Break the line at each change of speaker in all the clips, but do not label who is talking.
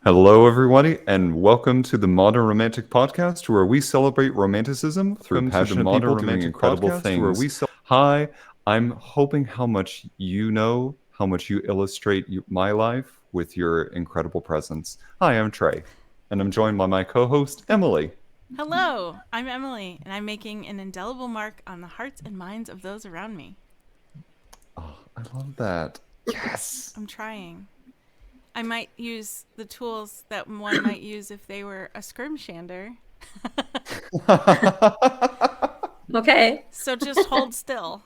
Hello, everybody, and welcome to the Modern Romantic Podcast, where we celebrate romanticism through passionate people doing incredible things. Hi, I'm hoping how much you know, how much you illustrate my life with your incredible presence. Hi, I'm Trey, and I'm joined by my co-host, Emily.
Hello, I'm Emily, and I'm making an indelible mark on the hearts and minds of those around me.
Oh, I love that. Yes!
I'm trying. I might use the tools that one might use if they were a scrimshander.
Okay.
So just hold still.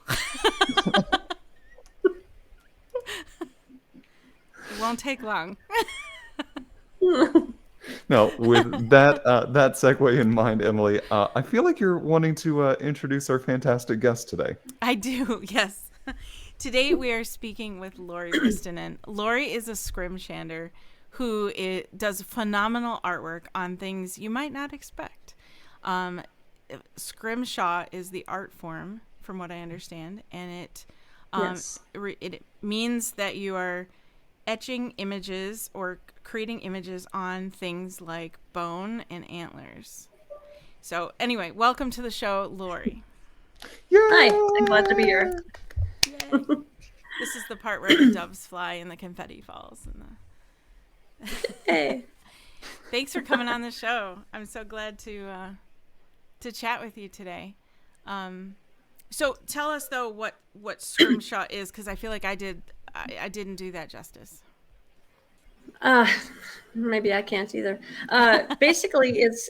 It won't take long.
Now, with that segue in mind, Emily, I feel like you're wanting to introduce our fantastic guest today.
I do, yes. Today we are speaking with Lori Ristinen. Lori is a scrimshander who does phenomenal artwork on things you might not expect. Um, Scrimshaw is the art form, from what I understand, and
Yes.
it means that you are etching images or creating images on things like bone and antlers. So, anyway, welcome to the show, Lori.
Hi. I'm glad to be here.
Yay! This is the part where the doves fly and the confetti falls.
Hey.
Thanks for coming on the show. I'm so glad to chat with you today. So tell us though what scrimshaw is, because I feel like I didn't do that justice.
Uh, Maybe I can't either. Basically, it's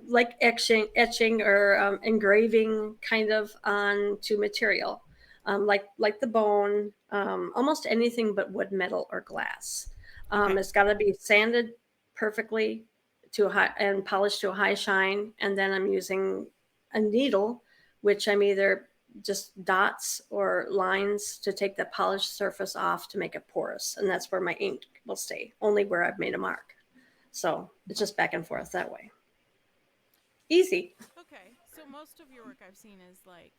like etching or engraving kind of onto material, like the bone, almost anything but wood, metal, or glass.
Okay.
It's got to be sanded perfectly to a high and polished to a high shine, and then I'm using a needle, which I'm either just dots or lines to take the polished surface off to make it porous, and that's where my ink will stay, only where I've made a mark. So it's just back and forth that way. Easy.
Okay. So most of your work I've seen is like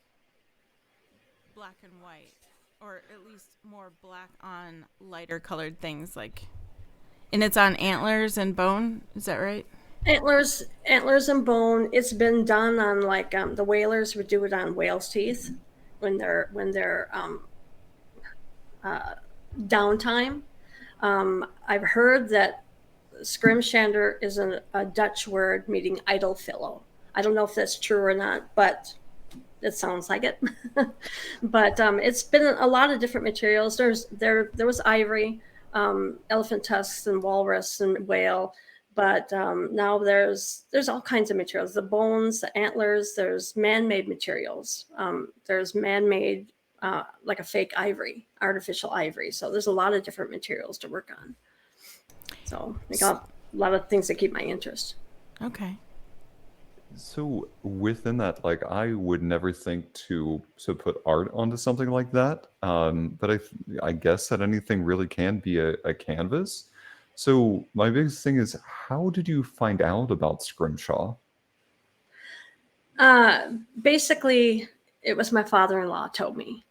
black and white, or at least more black on lighter colored things, like, and it's on antlers and bone. Is that right?
Antlers and bone. It's been done on like the whalers would do it on whale's teeth when they're downtime. I've heard that scrimshander is a Dutch word meaning idle pillow. I don't know if that's true or not, but it sounds like it. But it's been a lot of different materials. There was ivory, elephant tusks, and walrus and whale. But now there's all kinds of materials. The bones, the antlers. There's man-made materials. There's man-made like a fake ivory, artificial ivory. So there's a lot of different materials to work on. So I got a lot of things that keep my interest.
Okay.
So within that, like I would never think to put art onto something like that. But I guess that anything really can be a canvas. So my biggest thing is, how did you find out about Scrimshaw?
Uh, Basically, it was my father-in-law told me.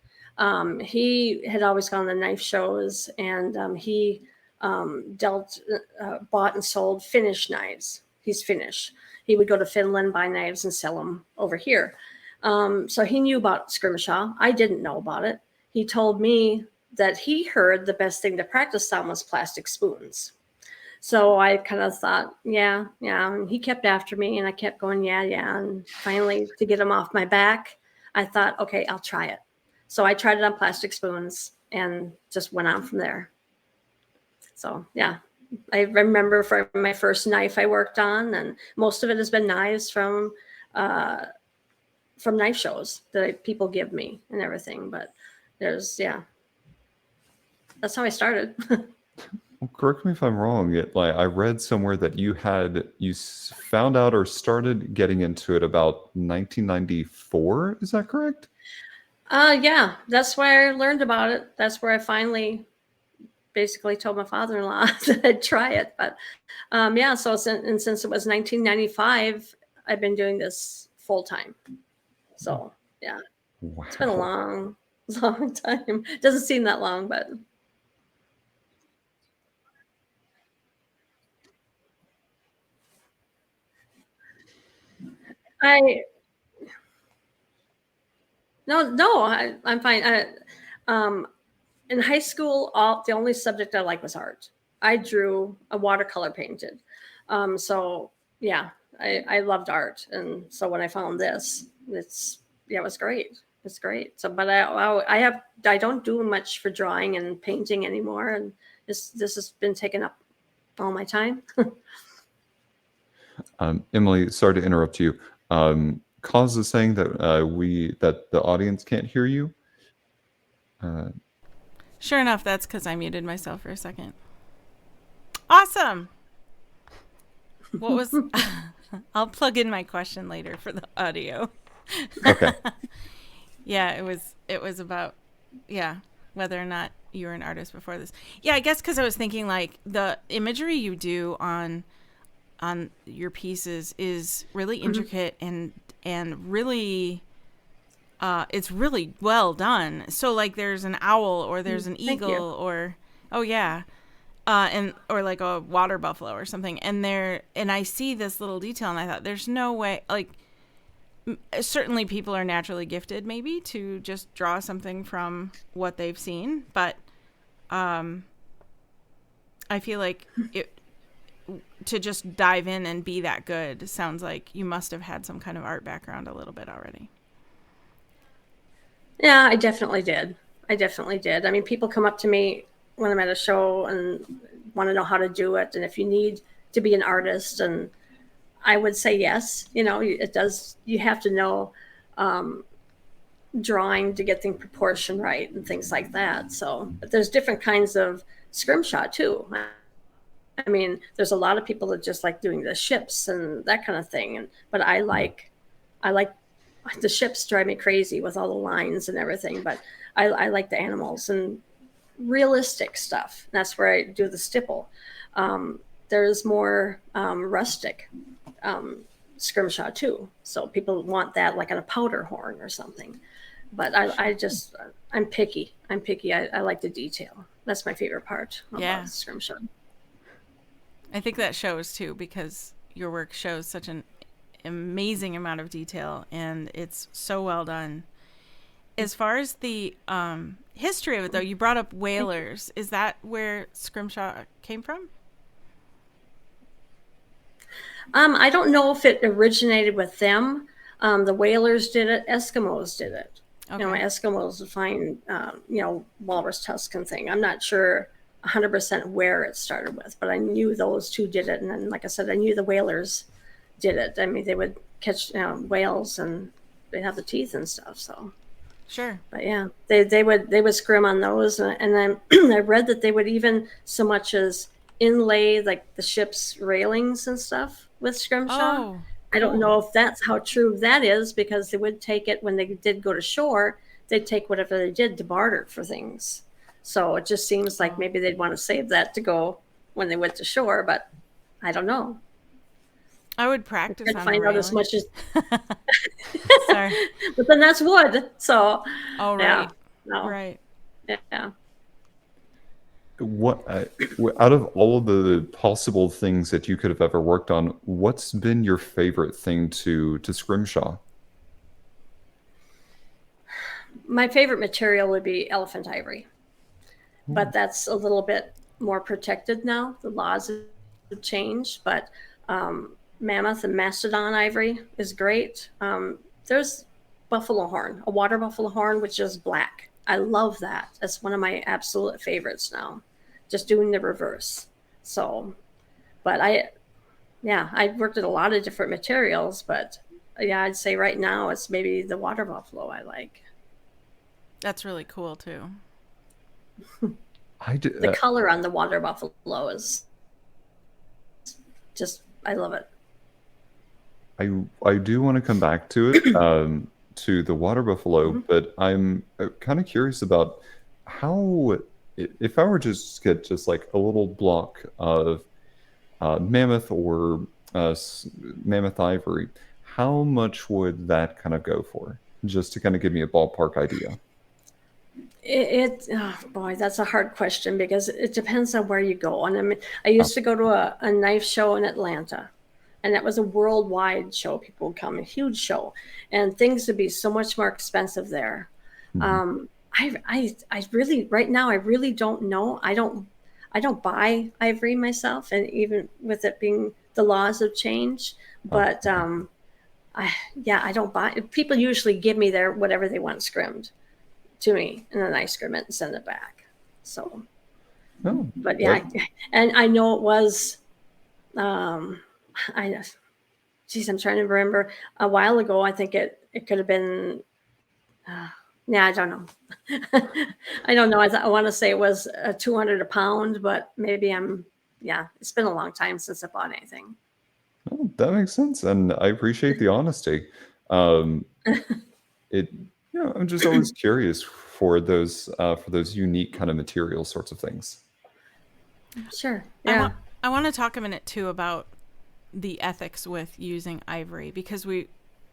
He had always gone to knife shows, and he bought and sold Finnish knives. He's Finnish. He would go to Finland, buy knives, and sell them over here. So he knew about Scrimshaw. I didn't know about it. He told me that he heard the best thing to practice on was plastic spoons. So I kind of thought, yeah, yeah. And he kept after me, and I kept going, yeah, yeah. And finally, to get him off my back, I thought, okay, I'll try it. So I tried it on plastic spoons and just went on from there. So yeah, I remember from my first knife I worked on, and most of it has been knives uh, from knife shows that people give me and everything. But yeah, that's how I started.
Well, correct me if I'm wrong. Like I read somewhere that found out or started getting into it about 1994. Is that correct?
Yeah, that's where I learned about it. That's where I finally basically told my father-in-law that I'd try it. But yeah, and since it was 1995, I've been doing this full time. So yeah, it's been a
Wow.
long, long time. Doesn't seem that long, but I no, I'm fine. In high school, the only subject I liked was art. I drew a watercolor painted. So yeah, I loved art, and so when I found this, it was great. It's great. So, but I don't do much for drawing and painting anymore, and this has been taking up all my time.
Emily, sorry to interrupt you. Cause is saying that that the audience can't hear you.
Sure enough, that's because I muted myself for a second. Awesome. What was? I'll plug in my question later for the audio.
Okay.
Yeah, it was about whether or not you were an artist before this. Yeah, I guess because I was thinking like the imagery you do on your pieces is really intricate and really it's really well done. So like there's an owl or there's an eagle or and or like a water buffalo or something, and I see this little detail and I thought there's no way, like certainly people are naturally gifted maybe to just draw something from what they've seen, but I feel like to just dive in and be that good sounds like you must have had some kind of art background a little bit already.
Yeah, I definitely did. I mean, people come up to me when I'm at a show and want to know how to do it, and if you need to be an artist, and I would say yes. It does. You have to know drawing to get the proportion right and things like that. So, but there's different kinds of scrimshaw too. I mean, there's a lot of people that just like doing the ships and that kind of thing. But I like the ships drive me crazy with all the lines and everything. But I like the animals and realistic stuff. That's where I do the stipple. There's more rustic scrimshaw too. So people want that like on a powder horn or something. But I'm picky. I like the detail. That's my favorite part about scrimshaw.
I think that shows too, because your work shows such an amazing amount of detail and it's so well done. As far as the history of it, though, you brought up whalers. Is that where scrimshaw came from?
I don't know if it originated with them. The whalers did it. Eskimos did it. Okay. Eskimos would find, walrus tusk and thing. I'm not sure 100% where it started with, but I knew those two did it. And then, like I said, I knew the whalers did it. I mean, they would catch whales and they'd have the teeth and stuff. So
sure.
But yeah, they would scrim on those, and then I read that they would even so much as inlay like the ship's railings and stuff with scrimshaw. Oh, cool. I don't know if that's how true that is, because they would take it when they did go to shore. They'd take whatever they did to barter for things. So it just seems like maybe they'd want to save that to go when they went to shore, but I don't know.
I would practice on
find out as much as.
Sorry,
but then that's wood. So.
Oh right. Yeah. No. Right.
Yeah.
What out of all of the possible things that you could have ever worked on, what's been your favorite thing to scrimshaw?
My favorite material would be elephant ivory, but that's a little bit more protected now. The laws have changed, but mammoth and mastodon ivory is great. There's buffalo horn, a water buffalo horn, which is black. I love that. That's one of my absolute favorites now, just doing the reverse. So, but I worked at a lot of different materials, but yeah, I'd say right now it's maybe the water buffalo I like.
That's really cool too.
The color on the water buffalo is just, I love it.
I do want to come back to it, to the water buffalo, but I'm kind of curious about how, if I were just get just like a little block of mammoth or mammoth ivory, how much would that kind of go for? Just to kind of give me a ballpark idea.
Oh boy, that's a hard question, because it depends on where you go. And I mean, I used to go to a knife show in Atlanta, And that was a worldwide show. People would come, a huge show, and things would be so much more expensive there. I really, right now, I really don't know. I don't buy ivory myself, and even with it being the laws have changed, but I don't buy. People usually give me their whatever they want scrimmed to me, and then I scrim it and send it back. So, but yeah, and I know it was, I, geez, I'm trying to remember a while ago. I think it could have been, yeah, I don't know. I don't know. I want to say it was 200 a pound, but maybe it's been a long time since I bought anything.
Oh, that makes sense, and I appreciate the honesty. I'm just always curious for those unique kind of material sorts of things.
Sure. Yeah.
I want to talk a minute too about the ethics with using ivory, because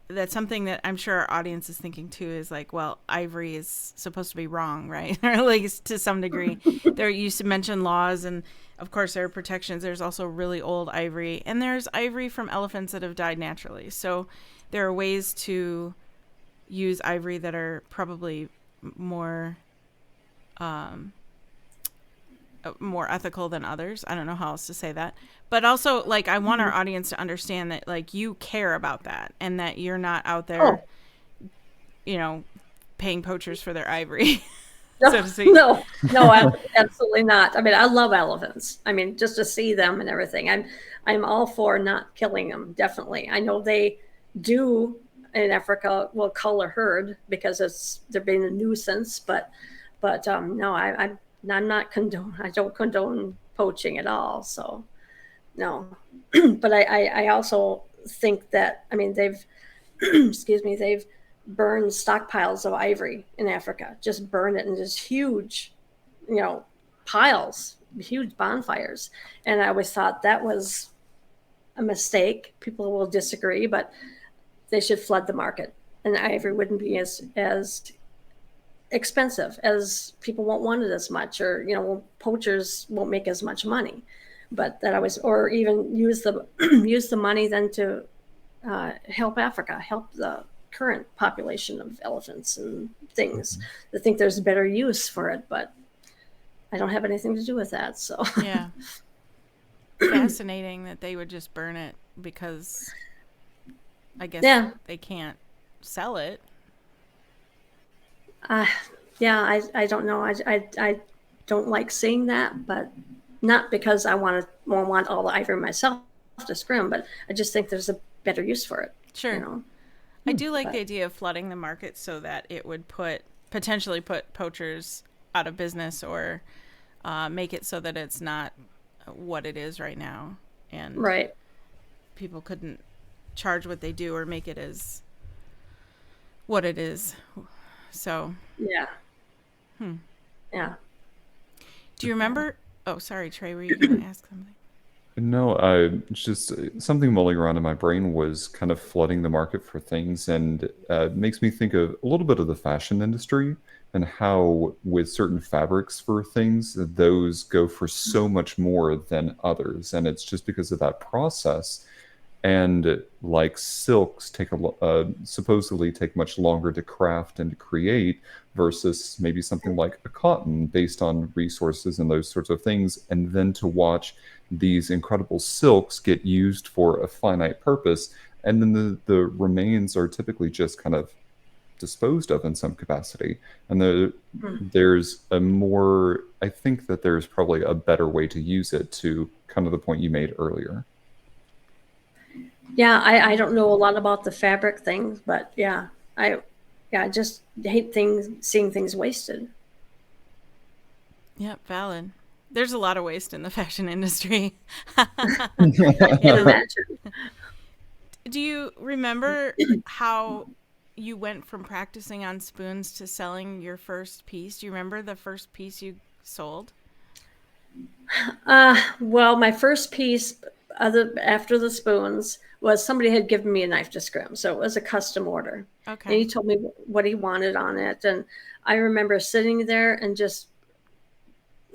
that's something that I'm sure our audience is thinking too, is like, well, ivory is supposed to be wrong, right? Or like to some degree. There, you used to mention laws, and of course there are protections. There's also really old ivory, and there's ivory from elephants that have died naturally. So there are ways to use ivory that are probably more ethical than others. I don't know how else to say that. But also, like, I want our audience to understand that, like, you care about that, and that you're not out there, paying poachers for their ivory,
no,
so to speak.
No, absolutely not. I mean, I love elephants. I mean, just to see them and everything. I'm all for not killing them, definitely. I know they do in Africa will cull a herd because they're being a nuisance, but no, I'm not I don't condone poaching at all. So no, but I also think that, I mean, they've they've burned stockpiles of ivory in Africa, just burn it in just huge, piles, huge bonfires. And I always thought that was a mistake. People will disagree, but they should flood the market, and ivory wouldn't be as expensive, as people won't want it as much, or poachers won't make as much money. But that or even use the money then to help Africa, help the current population of elephants and things. I think there's a better use for it, but I don't have anything to do with that. So
yeah, fascinating that they would just burn it, because I guess they can't sell it.
I don't know. I don't like seeing that, but not because I want all the ivory myself to scrim, but I just think there's a better use for it.
Sure. I do like the idea of flooding the market so that it would potentially put poachers out of business, or make it so that it's not what it is right now, and people couldn't charge what they do or make it as what it is. So
yeah.
Do you remember? Oh, sorry, Trey, were you going to ask something?
No, just something mulling around in my brain was kind of flooding the market for things, and it makes me think of a little bit of the fashion industry, and how with certain fabrics for things, those go for so much more than others, and it's just because of that process. And like silks supposedly take much longer to craft and to create versus maybe something like a cotton, based on resources and those sorts of things. And then to watch these incredible silks get used for a finite purpose, and then the remains are typically just kind of disposed of in some capacity. And there's I think that there's probably a better way to use it, to kind of the point you made earlier.
Yeah, I don't know a lot about the fabric things, but I just hate seeing things wasted.
Yeah, valid. There's a lot of waste in the fashion industry.
I can imagine.
Do you remember how you went from practicing on spoons to selling your first piece? Do you remember the first piece you sold?
Well, my first piece after the spoons was somebody had given me a knife to scrim. So it was a custom order.
Okay.
And he told me what he wanted on it. And I remember sitting there and just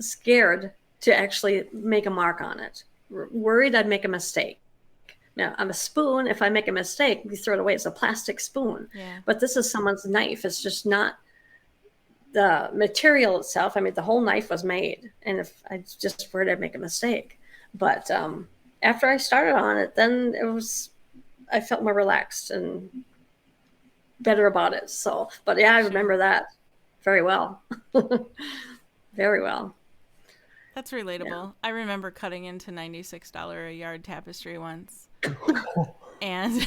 scared to actually make a mark on it, worried I'd make a mistake. Now, on a spoon, if I make a mistake, we throw it away. It's a plastic spoon.
Yeah.
But this is someone's knife. It's just not the material itself. I mean, the whole knife was made. And if I just were to make a mistake. But after I started on it, then I felt more relaxed and better about it. So, but yeah, I remember that very well. Very well.
That's relatable. I remember cutting into $96 a yard tapestry once. And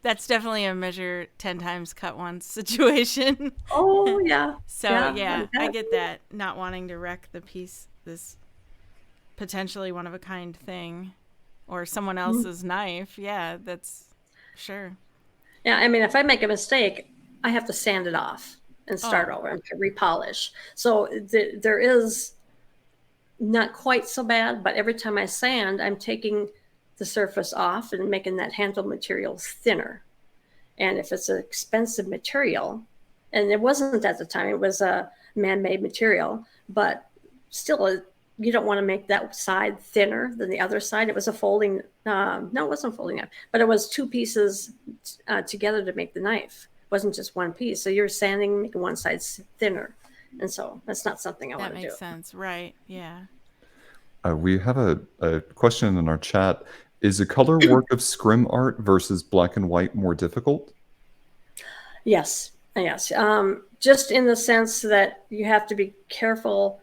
that's definitely a measure 10 times cut once situation.
Oh, yeah.
So, yeah, I get that. Not wanting to wreck the piece, this potentially one of a kind thing, or someone else's knife. Yeah, that's sure.
Yeah, I mean, if I make a mistake, I have to sand it off and start over and repolish. So there is not quite so bad, but every time I sand, I'm taking the surface off and making that handle material thinner. And if it's an expensive material, and it wasn't at the time, it was a man-made material, but still, you don't want to make that side thinner than the other side. It was a folding, no, it wasn't folding up, but it was two pieces together to make the knife. It wasn't just one piece. So you're sanding, making one side thinner. And so that's not something I want to do.
That makes sense. Right. Yeah.
We have a question in our chat. Is a color work of scrim art versus black and white more difficult?
Yes. Yes. Just in the sense that you have to be careful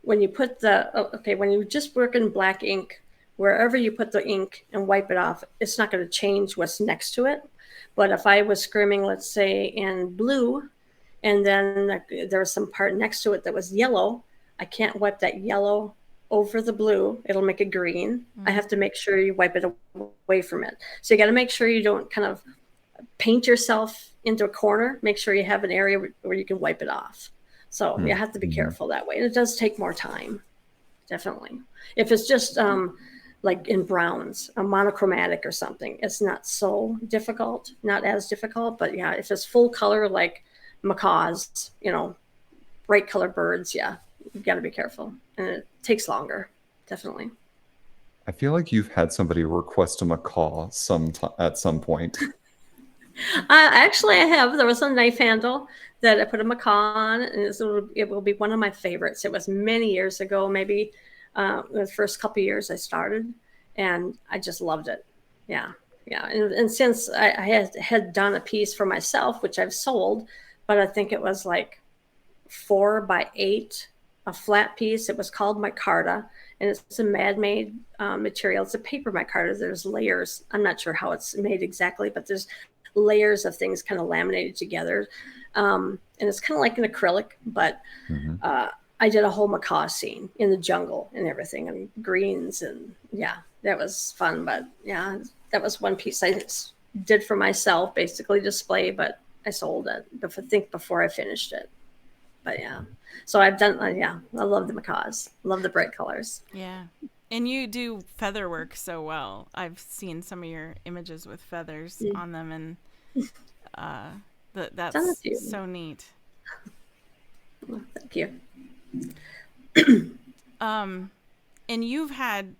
when you put when you just work in black ink, wherever you put the ink and wipe it off, it's not going to change what's next to it. But if I was scrimming, let's say in blue, and then there was some part next to it that was yellow, I can't wipe that yellow over the blue. It'll make it green. I have to make sure you wipe it away from it. So you got to make sure you don't kind of paint yourself into a corner. Make sure you have an area where you can wipe it off. So you have to be careful that way. And it does take more time, definitely. If it's just like in browns, a monochromatic or something, it's not so difficult, not as difficult. But yeah, if it's full color like macaws, bright colored birds, yeah, you've got to be careful. And it takes longer, definitely.
I feel like you've had somebody request a macaw at some point.
Actually, I have. There was a knife handle that I put a macaw on, and it will be one of my favorites. It was many years ago, maybe the first couple of years I started, and I just loved it. Yeah, yeah. And since I had done a piece for myself, which I've sold, but I think it was like 4x8, a flat piece. It was called micarta, and it's a man-made material. It's a paper micarta. There's layers. I'm not sure how it's made exactly, but there's layers of things kind of laminated together. And it's kind of like an acrylic, but I did a whole macaw scene in the jungle and everything, and greens, and yeah, that was fun. But yeah, that was one piece I did for myself, basically display, but I sold it, before I finished it. But yeah, so I've done, I love the macaws, love the bright colors.
Yeah. And you do feather work so well. I've seen some of your images with feathers on them, and that's so neat.
Well, thank you.
And you've had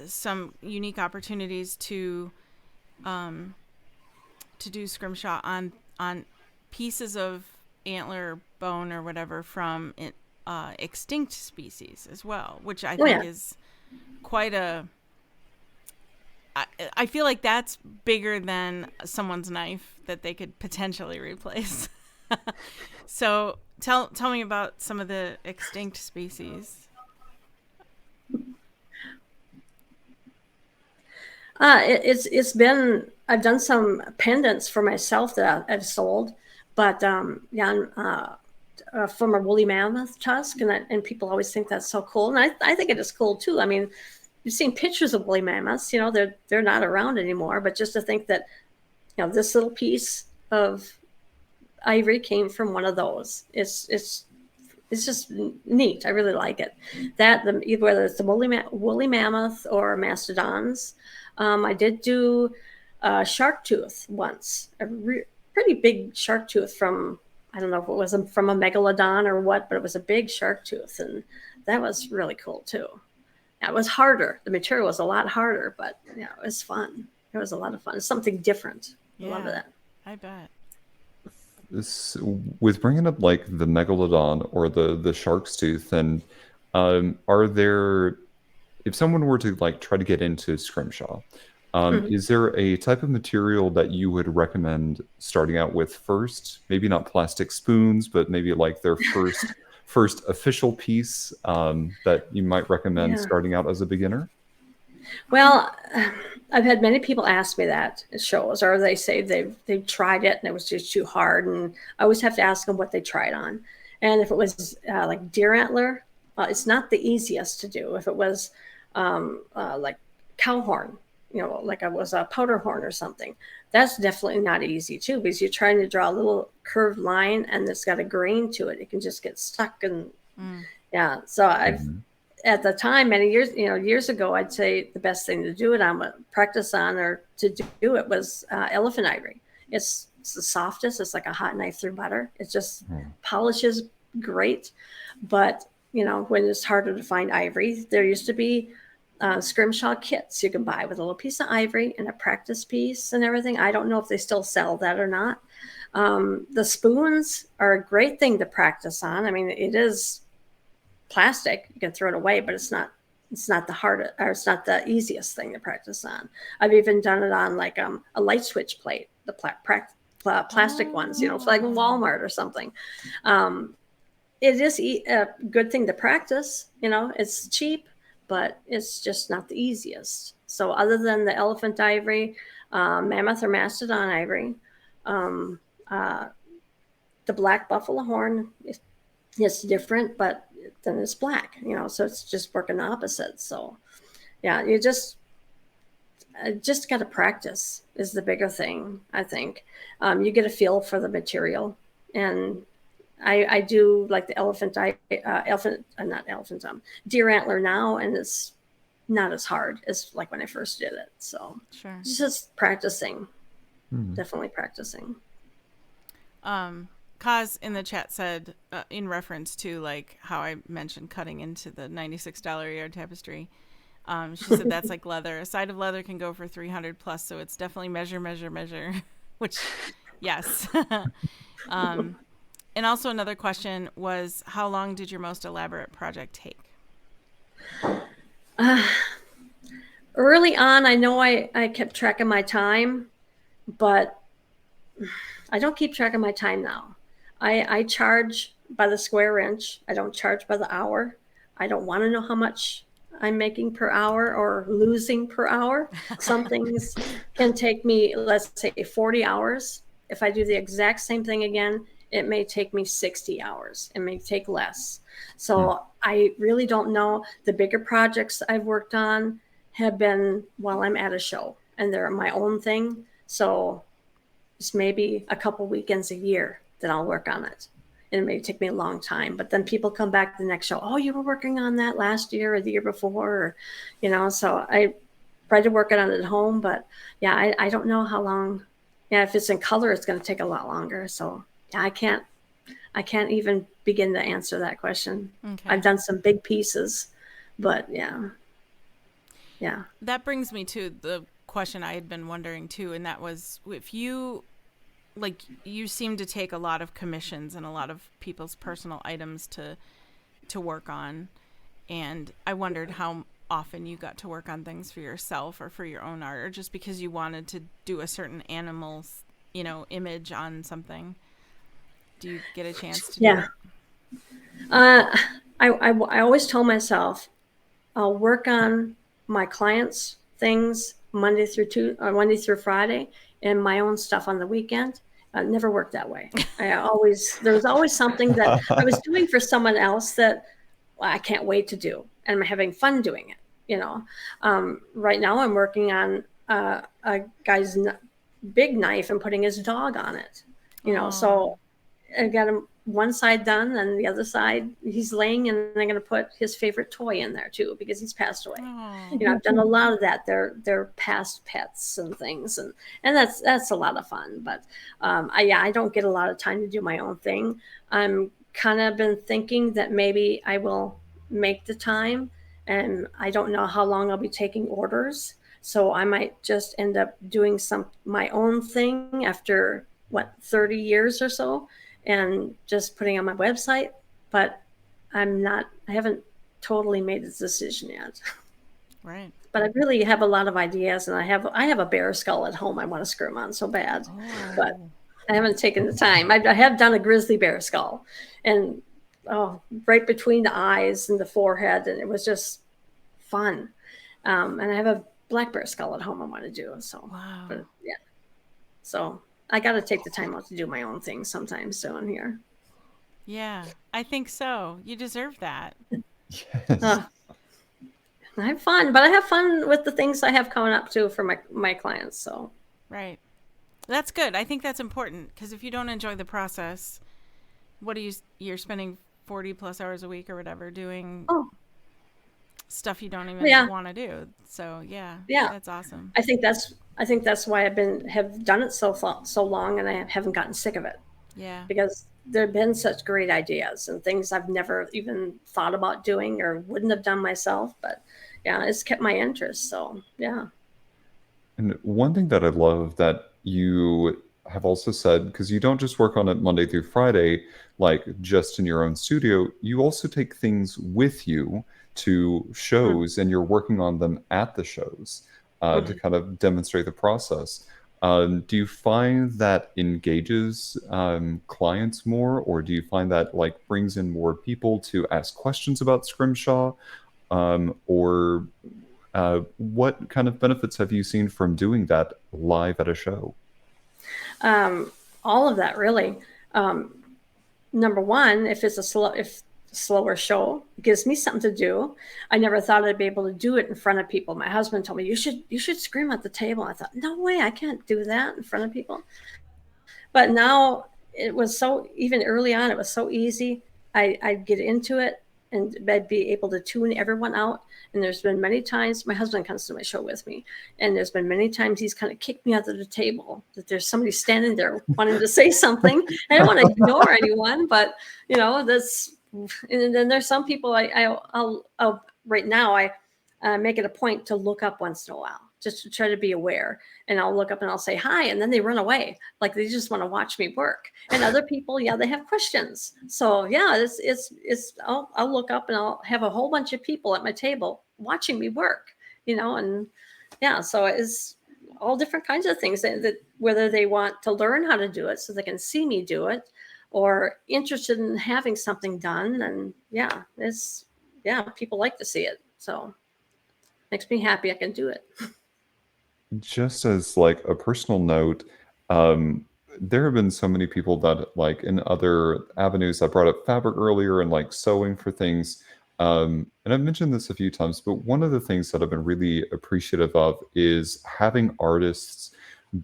some unique opportunities to do scrimshaw on pieces of antler, bone, or whatever from extinct species as well, which I think is quite I feel like that's bigger than someone's knife that they could potentially replace. So tell me about some of the extinct species.
It's been, I've done some pendants for myself that I've sold, but from a woolly mammoth tusk, and people always think that's so cool, and I think it is cool too. I mean, you've seen pictures of woolly mammoths, they're not around anymore, but just to think that this little piece of ivory came from one of those, it's just neat. I really like it. Whether it's the woolly mammoth or mastodons. I did do a shark tooth once, a pretty big shark tooth from, I don't know if it was from a megalodon or what, but it was a big shark tooth, and that was really cool too. it was harder. The material was a lot harder, but yeah, it was fun. It was a lot of fun. It's something different. I love that.
I bet.
This, with bringing up like the megalodon or the shark's tooth, and are there, if someone were to like try to get into scrimshaw, is there a type of material that you would recommend starting out with first? Maybe not plastic spoons, but maybe like their first official piece that you might recommend starting out as a beginner?
Well, I've had many people ask me that at shows, or they say they've tried it and it was just too hard. And I always have to ask them what they tried on. And if it was like deer antler, it's not the easiest to do. If it was like cow horn, like it was a powder horn or something, that's definitely not easy too, because you're trying to draw a little curved line and it's got a grain to it. It can just get stuck. And so I've, at the time, many years ago, I'd say the best thing to do it on, practice on, or to do it was elephant ivory. It's the softest. It's like a hot knife through butter. It just polishes great. But, when it's harder to find ivory, there used to be Scrimshaw kits you can buy with a little piece of ivory and a practice piece and everything. I don't know if they still sell that or not. The spoons are a great thing to practice on. I mean, it is plastic. You can throw it away, but it's not the hardest, or it's not the easiest thing to practice on. I've even done it on like a light switch plate, the plastic ones, like Walmart or something. It is a good thing to practice. It's cheap, but it's just not the easiest. So other than the elephant ivory, mammoth or mastodon ivory, the black buffalo horn, it's different, but then it's black, so it's just working the opposite. So yeah, you just got to practice is the bigger thing, I think. You get a feel for the material, and I do like the deer antler now, and it's not as hard as like when I first did it. So
sure,
it's just practicing, definitely practicing.
Kaz in the chat said, in reference to like how I mentioned cutting into the $96 a yard tapestry, she said that's like leather. A side of leather can go for 300 plus, so it's definitely measure, which, yes. And also another question was, how long did your most elaborate project take?
Early on, I know I kept track of my time, but I don't keep track of my time now. I charge by the square inch. I don't charge by the hour. I don't want to know how much I'm making per hour or losing per hour. Some things can take me, let's say, 40 hours. If I do the exact same thing again, it may take me 60 hours. It may take less. So I really don't know. The bigger projects I've worked on have been while I'm at a show, and they're my own thing. So it's maybe a couple weekends a year that I'll work on it. And it may take me a long time, but then people come back the next show. Oh, you were working on that last year or the year before, or, so I try to work it on at home, but yeah, I don't know how long. Yeah. If it's in color, it's going to take a lot longer. So yeah, I can't even begin to answer that question. Okay. I've done some big pieces, but yeah.
That brings me to the question I had been wondering too. And that was, if you seem to take a lot of commissions and a lot of people's personal items to work on. And I wondered how often you got to work on things for yourself or for your own art, or just because you wanted to do a certain animal's, image on something. Do you get a chance to do that?
I always tell myself I'll work on my clients' things Monday through Friday, and my own stuff on the weekend. It never worked that way. There was always something that I was doing for someone else that I can't wait to do, and I'm having fun doing it. Right now I'm working on a guy's big knife and putting his dog on it. So I got him one side done, and the other side he's laying, and I'm going to put his favorite toy in there too, because he's passed away. I've done a lot of that. They're past pets and things, and that's a lot of fun. But I don't get a lot of time to do my own thing. I'm kind of been thinking that maybe I will make the time and I don't know how long I'll be taking orders. So I might just end up doing my own thing after 30 years or so, and just putting on my website. But I haven't totally made a decision yet.
Right.
But I really have a lot of ideas, and I have a bear skull at home I want to scrim on so bad, but I haven't taken the time. I have done a grizzly bear skull, and right between the eyes and the forehead, and it was just fun. And I have a black bear skull at home I want to do. So,
Wow.
but yeah, so I got to take the time out to do my own thing sometime soon here.
Yeah, I think so. You deserve that.
Yes.
I have fun, but I have fun with the things I have coming up too for my clients. So,
Right. That's good. I think that's important, because if you don't enjoy the process, what are you're spending 40 plus hours a week or whatever doing stuff you don't even want to do. So yeah, that's awesome.
I think that's why have done it so long, and I haven't gotten sick of it.
Yeah.
Because there have been such great ideas and things I've never even thought about doing or wouldn't have done myself. But yeah, it's kept my interest. So yeah.
And one thing that I love that you have also said, because you don't just work on it Monday through Friday, like just in your own studio, you also take things with you to shows and you're working on them at the shows to kind of demonstrate the process. Do you find that engages clients more, or do you find that like brings in more people to ask questions about Scrimshaw? Or what kind of benefits have you seen from doing that live at a show?
All of that, really. Number one, if it's slower show, it gives me something to do. I never thought I'd be able to do it in front of people. My husband told me, you should scream at the table. I thought, no way, I can't do that in front of people. But now it was even early on, it was so easy. I'd get into it, and I'd be able to tune everyone out. And there's been many times, my husband comes to my show with me, and there's been many times he's kind of kicked me out of the table, that there's somebody standing there wanting to say something. I don't want to ignore anyone, but that's, and then there's some people I'll right now, I make it a point to look up once in a while, just to try to be aware. And I'll look up and I'll say hi, and then they run away, like they just want to watch me work. And other people, they have questions. So yeah, I'll look up and I'll have a whole bunch of people at my table watching me work, and yeah, so it's all different kinds of things that whether they want to learn how to do it so they can see me do it, or interested in having something done. And people like to see it. So makes me happy I can do it.
Just as like a personal note, there have been so many people that like in other avenues, I brought up fabric earlier and like sewing for things. And I've mentioned this a few times, but one of the things that I've been really appreciative of is having artists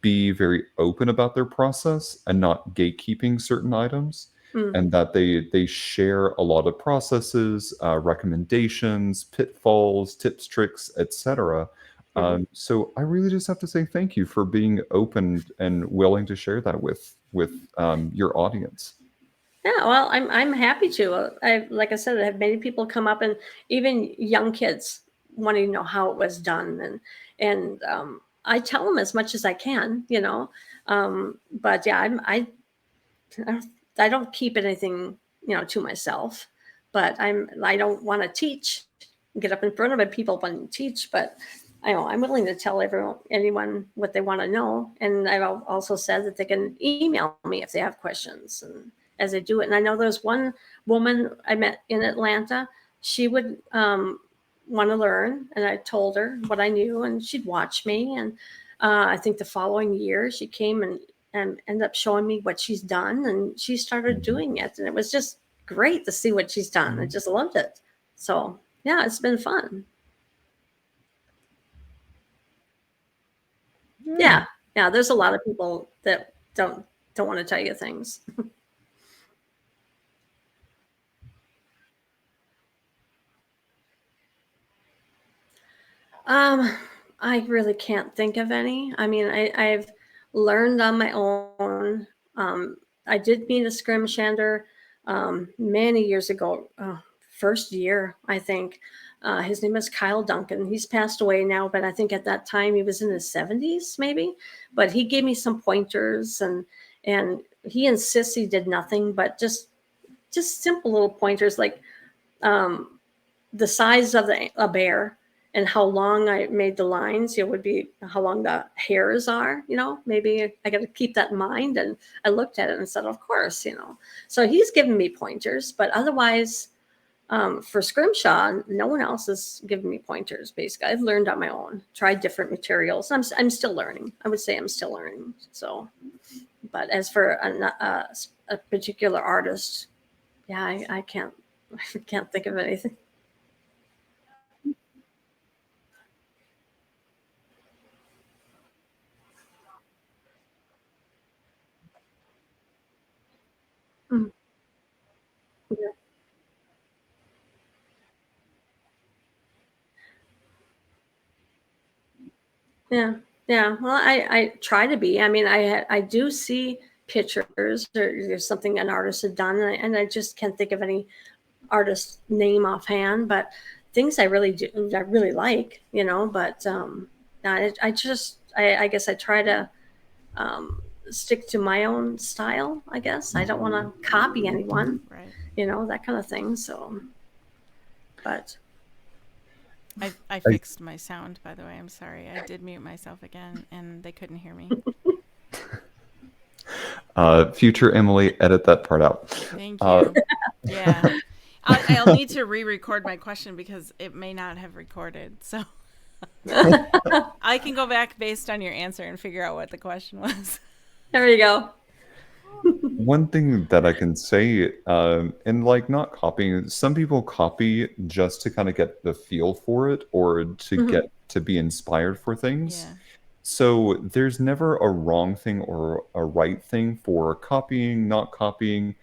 be very open about their process and not gatekeeping certain items, and that they share a lot of processes, recommendations, pitfalls, tips, tricks, etc. So I really just have to say thank you for being open and willing to share that with your audience.
Yeah, well, I'm happy to. Like I said, I have many people come up, and even young kids wanting to know how it was done, and I tell them as much as I can, But yeah, I don't keep anything, to myself. But I don't want to get up in front of people and teach, but I'm willing to tell anyone what they want to know. And I've also said that they can email me if they have questions, and as they do it. And I know there's one woman I met in Atlanta. She would want to learn, and I told her what I knew, and she'd watch me. And I think the following year she came and ended up showing me what she's done, and she started doing it, and it was just great to see what she's done. I just loved it. So yeah, it's been fun. Yeah. There's a lot of people that don't want to tell you things. I really can't think of any. I mean, I've learned on my own. I did meet a scrimshander many years ago, first year, I think. His name is Kyle Duncan. He's passed away now, but I think at that time he was in his 70s, maybe. But he gave me some pointers, and he insists he did nothing but just simple little pointers, like the size of a bear and how long I made the lines. It would be how long the hairs are. Maybe I got to keep that in mind. And I looked at it and said, of course. So he's given me pointers, but otherwise. For Scrimshaw, no one else has given me pointers. Basically, I've learned on my own, tried different materials. I'm still learning. I would say I'm still learning. So, but as for a particular artist, yeah, I can't think of anything. Mm. Yeah. Yeah. Yeah. Well, I try to be. I mean, I do see pictures or there's something an artist had done, and I just can't think of any artist name offhand, but things I really do, I really like, but I guess I try to stick to my own style. I guess I don't want to copy anyone,
Right.
That kind of thing. So, but
I fixed my sound, by the way. I'm sorry. I did mute myself again, and they couldn't hear me.
Future Emily, edit that part out.
Thank you. Yeah. I'll need to re-record my question because it may not have recorded. So I can go back based on your answer and figure out what the question was.
There you go.
One thing that I can say, and like not copying, some people copy just to kind of get the feel for it or to get to be inspired for things.
Yeah.
So there's never a wrong thing or a right thing for copying, not copying.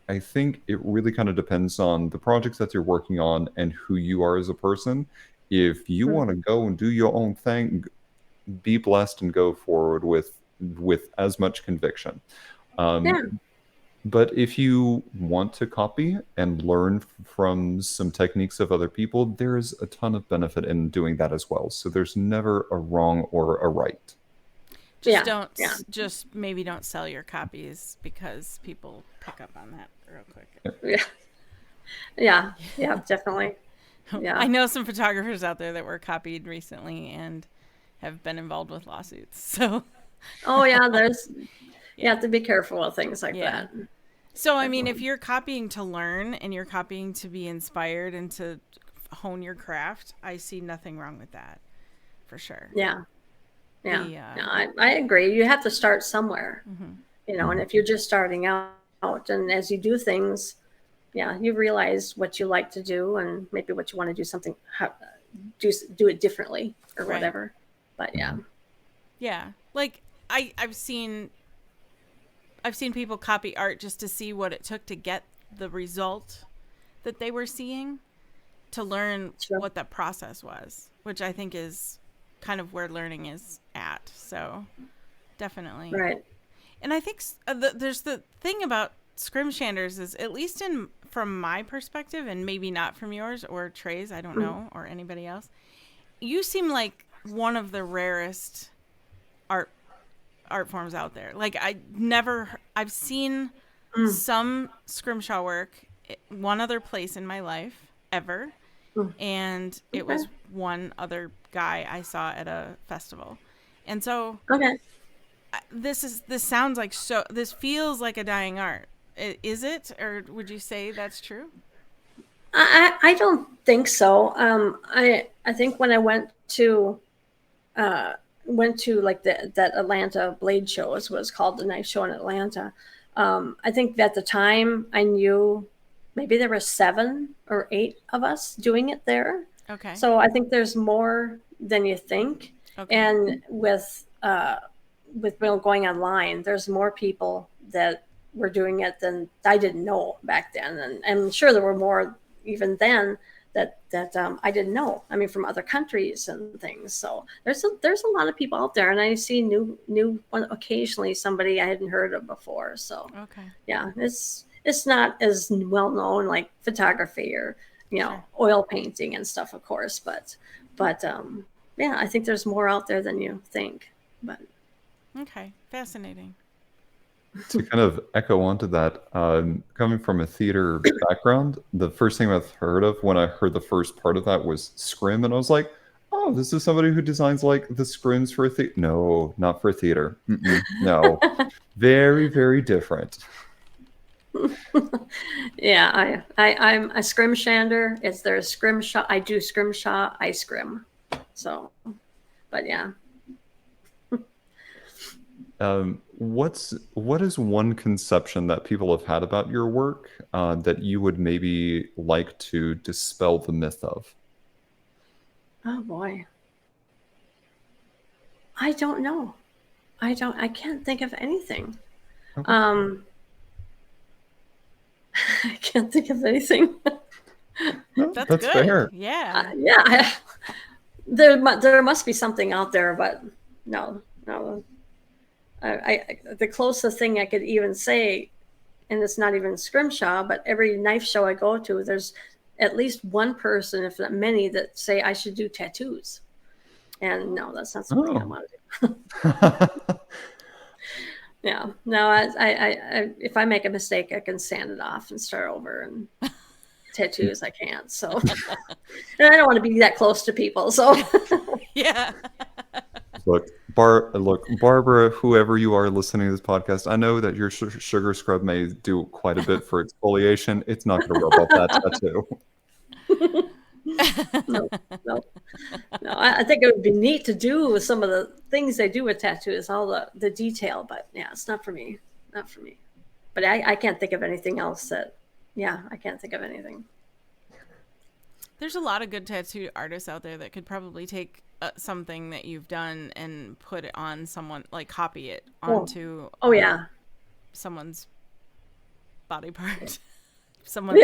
I think it really kind of depends on the projects that you're working on and who you are as a person. If you want to go and do your own thing, be blessed and go forward with as much conviction.
Yeah.
But if you want to copy and learn from some techniques of other people, there's a ton of benefit in doing that as well. So there's never a wrong or a right.
Just maybe don't sell your copies because people pick up on that real quick.
Yeah, definitely. Yeah.
I know some photographers out there that were copied recently and have been involved with lawsuits. So
Oh yeah, you have to be careful with things like that.
So, I mean, if you're copying to learn and you're copying to be inspired and to hone your craft, I see nothing wrong with that, for sure.
Yeah. I agree. You have to start somewhere, and if you're just starting out, and as you do things, you realize what you like to do and maybe what you want to do something, do it differently or whatever. But
yeah, like I've seen people copy art just to see what it took to get the result that they were seeing, to learn what that process was, which I think is kind of where learning is at. So definitely.
Right.
And I think there's the thing about scrimshanders is, at least from my perspective, and maybe not from yours or Trey's, I don't know, or anybody else, you seem like one of the rarest art forms out there. Like I've seen some scrimshaw work one other place in my life ever, and it was one other guy I saw at a festival. And so this sounds like, this feels like a dying art. Is it, or would you say that's true?
I don't think so. I think when I went to like that Atlanta Blade Show, is what it's called, the knife show in Atlanta. I think at the time I knew maybe there were 7 or 8 of us doing it there.
Okay.
So I think there's more than you think. Okay. And with going online, there's more people that were doing it than I didn't know back then. And I'm sure there were more even then that I didn't know. I mean, from other countries and things. So there's a lot of people out there, and I see new occasionally somebody I hadn't heard of before. So yeah, it's not as well known like photography or oil painting and stuff, of course. But yeah, I think there's more out there than you think. But
okay, fascinating.
To kind of echo onto that, coming from a theater background, the first thing I've heard of when I heard the first part of that was scrim, and I was like, oh, this is somebody who designs like the scrims for a theater. No, not for theater. No, very, very different.
yeah, I'm a scrimshander. There's scrimshaw. I do scrimshaw. I scrim. So, but yeah.
What is one conception that people have had about your work that you would maybe like to dispel the myth of?
Oh boy. I don't know. I can't think of anything.
Okay.
I can't think of anything.
No,
That's good.
fair.
Yeah.
Yeah. There must be something out there, but no. The closest thing I could even say, and it's not even Scrimshaw, but every knife show I go to, there's at least one person, if not many, that say I should do tattoos. And no, that's not something I want to do. Yeah, no, I if I make a mistake, I can sand it off and start over. And tattoos, I can't. So, and I don't want to be that close to people. So,
yeah.
Look, Barbara, whoever you are listening to this podcast, I know that your sugar scrub may do quite a bit for exfoliation. It's not going to rub off that tattoo.
No. I think it would be neat to do with some of the things they do with tattoos, all the detail. But yeah, it's not for me. Not for me. But I can't think of anything else that. Yeah, I can't think of anything.
There's a lot of good tattoo artists out there that could probably take something that you've done and put it on someone, like copy it onto someone's body part. Someone's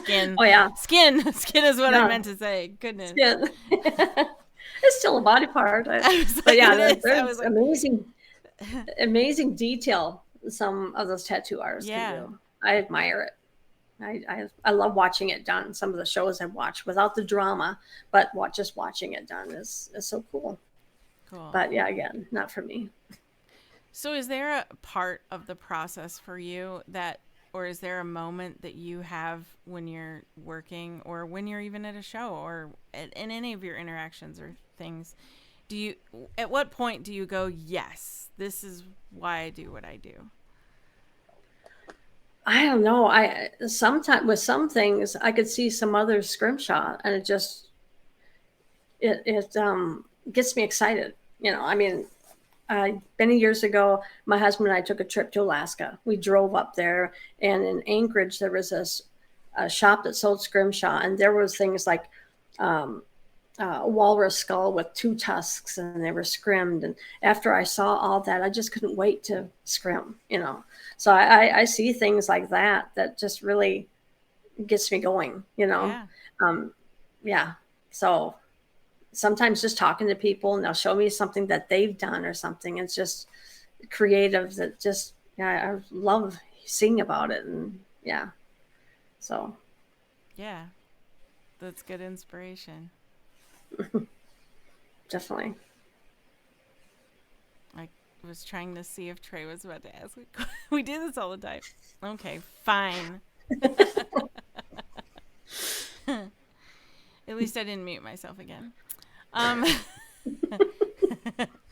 skin.
Oh yeah,
skin is what I meant to say. Goodness,
skin. It's still a body part. But yeah, there's amazing detail. Some of those tattoo artists can do. I admire it. I love watching it done. Some of the shows I've watched without the drama, but just watching it done is so cool.
Cool.
But yeah, again, not for me.
So is there a part of the process for you or is there a moment that you have when you're working or when you're even at a show or in any of your interactions or things? At what point do you go, yes, this is why I do what I do?
I don't know. Sometimes with some things I could see some other scrimshaw and it gets me excited. I mean, many years ago, my husband and I took a trip to Alaska. We drove up there, and in Anchorage there was a shop that sold scrimshaw, and there was things like a walrus skull with 2 tusks, and they were scrimmed. And after I saw all that, I just couldn't wait to scrim. So I see things like that just really gets me going. Yeah. So sometimes just talking to people and they'll show me something that they've done or something. It's just creative that just, I love seeing about it. And yeah, so.
Yeah, that's good inspiration.
Definitely.
I was trying to see if Trey was about to ask. We do this all the time. Okay, fine. At least I didn't mute myself again.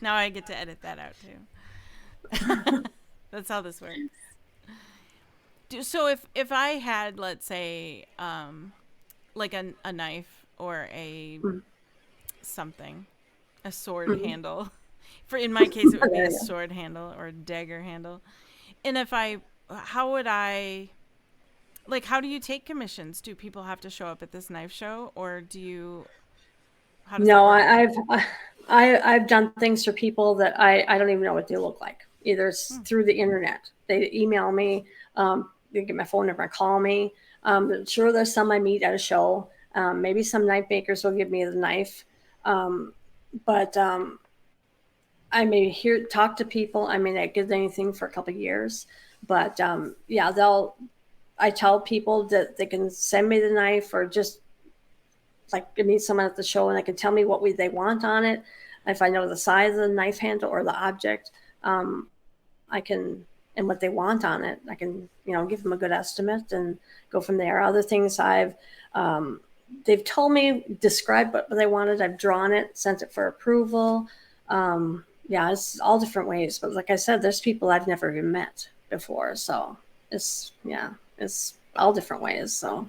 Now I get to edit that out too. That's how this works. So if I had, let's say, like a knife or a something, a sword handle. In my case, it would be a sword handle or a dagger handle. And how do you take commissions? Do people have to show up at this knife show, or do you?
No, I've done things for people that I don't even know what they look like. Either through the internet, they email me, they get my phone number and call me. Sure, there's some I meet at a show. Maybe some knife makers will give me the knife, but I may talk to people. I may not get anything for a couple of years, but I tell people that they can send me the knife or just like meet someone at the show and they can tell me what they want on it. If I know the size of the knife handle or the object, I can, and what they want on it, I can, give them a good estimate and go from there. Other things they've told me, describe what they wanted. I've drawn it, sent it for approval. It's all different ways. But like I said, there's people I've never even met before. So it's all different ways. So,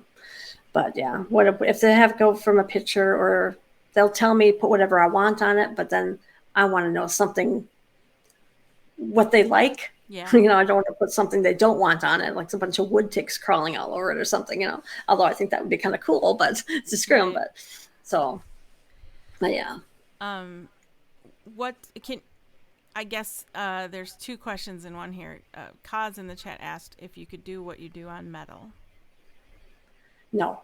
but yeah, what if they have go from a picture, or they'll tell me put whatever I want on it, but then I want to know something, what they like.
Yeah.
I don't want to put something they don't want on it, like a bunch of wood ticks crawling all over it or something, although I think that would be kind of cool, but it's a scrim,
right.
but yeah.
I guess there's two questions in one here. Kaz in the chat asked if you could do what you do on metal.
No,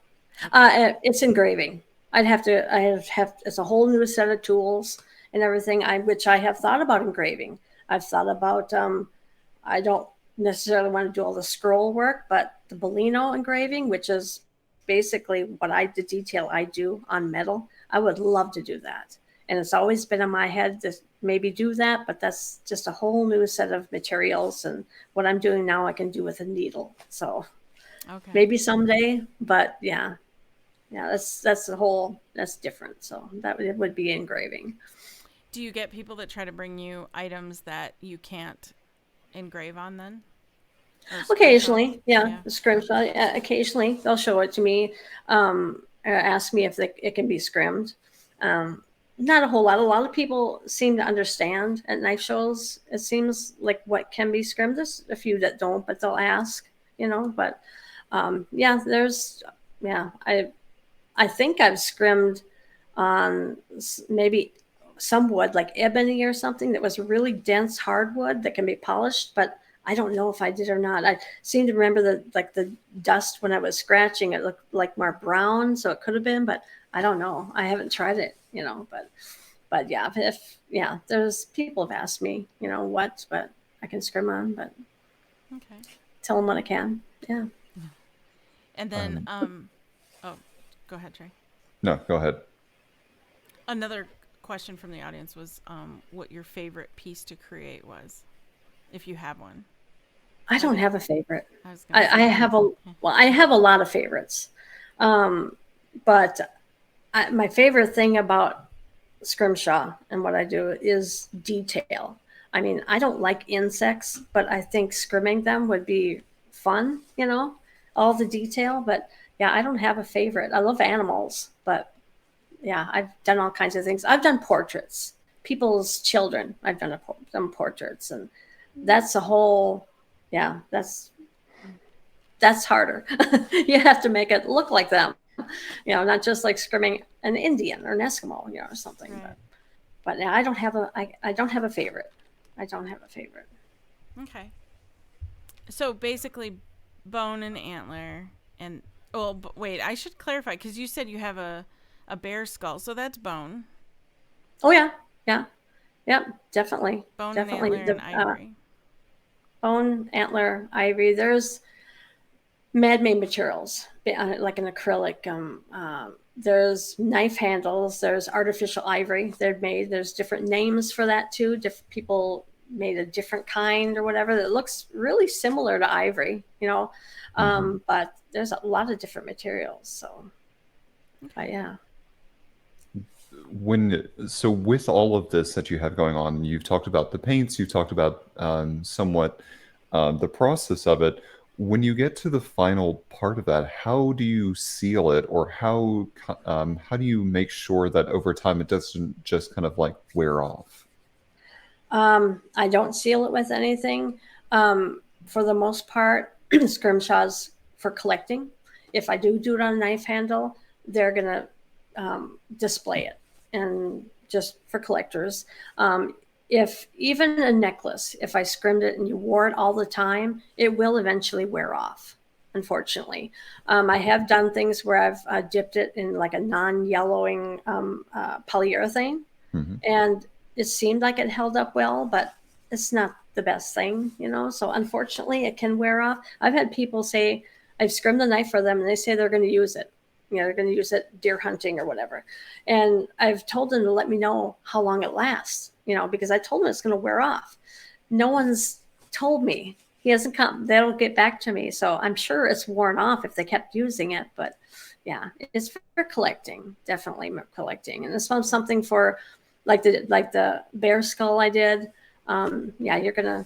it's engraving. It's a whole new set of tools and everything, which I have thought about engraving. I've thought about, I don't necessarily want to do all the scroll work, but the Bellino engraving, which is basically the detail I do on metal, I would love to do that. And it's always been in my head to maybe do that, but that's just a whole new set of materials. And what I'm doing now, I can do with a needle. So maybe someday, but yeah, that's different. So it would be engraving.
Do you get people that try to bring you items that you can't engrave on then?
Occasionally, yeah. Scrimshaw, occasionally they'll show it to me, or ask me if it can be scrimmed. Not a whole lot. A lot of people seem to understand at knife shows. It seems like what can be scrimmed. There's a few that don't, but they'll ask, but I think I've scrimmed on maybe some wood like ebony or something that was really dense hardwood that can be polished, but I don't know if I did or not. I seem to remember the dust when I was scratching, it looked like more brown, so it could have been, but I don't know. I haven't tried it, but yeah, there's people have asked me, but I can scrim on, but tell them what I can. Yeah.
And then, go ahead, Trey.
No, go ahead.
Another question from the audience was what your favorite piece to create was, if you have one.
I don't have a favorite. I have a lot of favorites, but my favorite thing about Scrimshaw and what I do is detail. I mean, I don't like insects, but I think scrimming them would be fun, all the detail. But yeah, I don't have a favorite. I love animals, but yeah, I've done all kinds of things. I've done portraits, people's children. I've done portraits, and that's a whole, that's harder. You have to make it look like them, not just like scrimming an Indian or an Eskimo, or something. Right. But yeah, I don't have a favorite. I don't have a favorite.
Okay. So basically, bone and antler, and wait, I should clarify because you said you have a bear skull, so that's bone.
Oh yeah, definitely.
Bone
definitely.
And antler and ivory.
Bone, antler, ivory. There's man-made materials like an acrylic. There's knife handles. There's artificial ivory. There's different names for that too. Different people made a different kind or whatever that looks really similar to ivory. But there's a lot of different materials. So, yeah.
So with all of this that you have going on, you've talked about the paints, you've talked about somewhat the process of it. When you get to the final part of that, how do you seal it, or how do you make sure that over time it doesn't just kind of like wear off?
I don't seal it with anything. For the most part, Scrimshaw's for collecting. If I do it on a knife handle, they're going to display it, and just for collectors. If even a necklace, if I scrimmed it and you wore it all the time, it will eventually wear off, unfortunately. I have done things where I've dipped it in like a non-yellowing polyurethane, and it seemed like it held up well, but it's not the best thing, so unfortunately it can wear off. I've had people say, I've scrimmed the knife for them and they say they're going to use it, they're going to use it deer hunting or whatever. And I've told them to let me know how long it lasts, because I told them it's going to wear off. No one's told me. He hasn't come. They don't get back to me. So I'm sure it's worn off if they kept using it. But yeah, it's for collecting, definitely collecting. And this one's something for like the bear skull I did. You're going to,